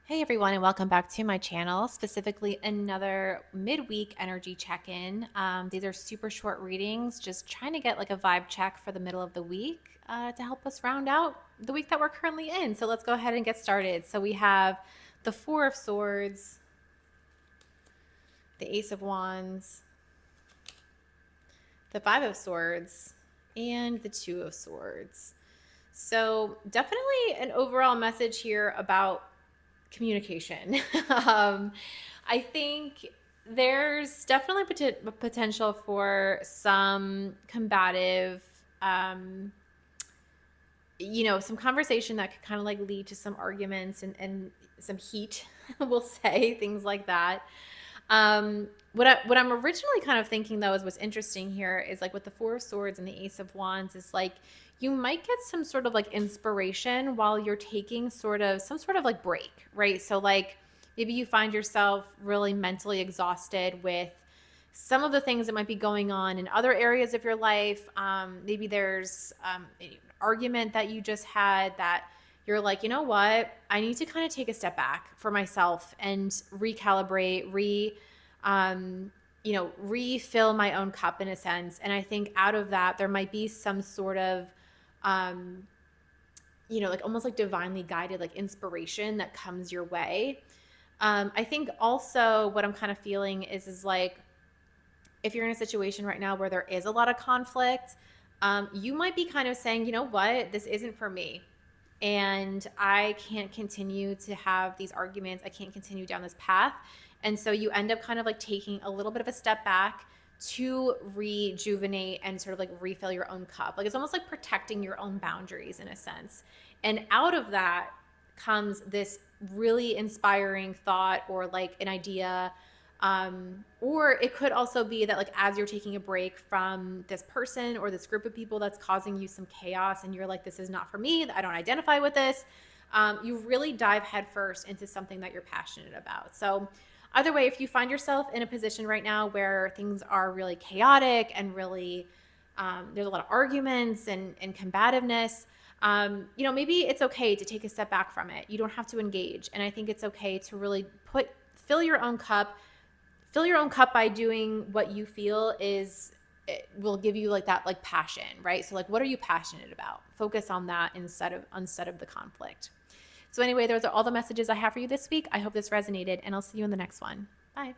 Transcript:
Hey everyone, and welcome back to my channel, specifically another midweek energy check-in. These are super short readings, just trying to get like a vibe check for the middle of the week to help us round out the week that we're currently in. So let's go ahead and get started. So we have the Four of Swords, the Ace of Wands, the Five of Swords, and the Two of Swords. So definitely an overall message here about communication. I think there's definitely potential for some combative, um, some conversation that could kind of like lead to some arguments and some heat, we'll say, things like that. What I'm originally kind of thinking though is what's interesting here is like with the Four of Swords and the Ace of Wands is like you might get some sort of like inspiration while you're taking sort of some sort of like break, right? So like maybe you find yourself really mentally exhausted with some of the things that might be going on in other areas of your life. Maybe there's an argument that you just had that you're like, you know what? I need to kind of take a step back for myself and recalibrate, refill my own cup in a sense. And I think out of that, there might be some sort of, um, like almost like divinely guided, like inspiration that comes your way. I think also what I'm kind of feeling is like, if you're in a situation right now where there is a lot of conflict, you might be kind of saying, you know what, this isn't for me. And I can't continue to have these arguments. I can't continue down this path. And so you end up kind of like taking a little bit of a step back to rejuvenate and sort of like refill your own cup. Like it's almost like protecting your own boundaries in a sense. And out of that comes this really inspiring thought or like an idea, or it could also be that like as you're taking a break from this person or this group of people that's causing you some chaos and you're like, this is not for me, I don't identify with this, you really dive headfirst into something that you're passionate about. So either way, if you find yourself in a position right now where things are really chaotic and really there's a lot of arguments and combativeness, maybe it's okay to take a step back from it. You don't have to engage. And I think it's okay to really fill your own cup, fill your own cup by doing what you feel is it will give you like that like passion, right? So like what are you passionate about? Focus on that instead of the conflict. So anyway, those are all the messages I have for you this week. I hope this resonated and I'll see you in the next one. Bye.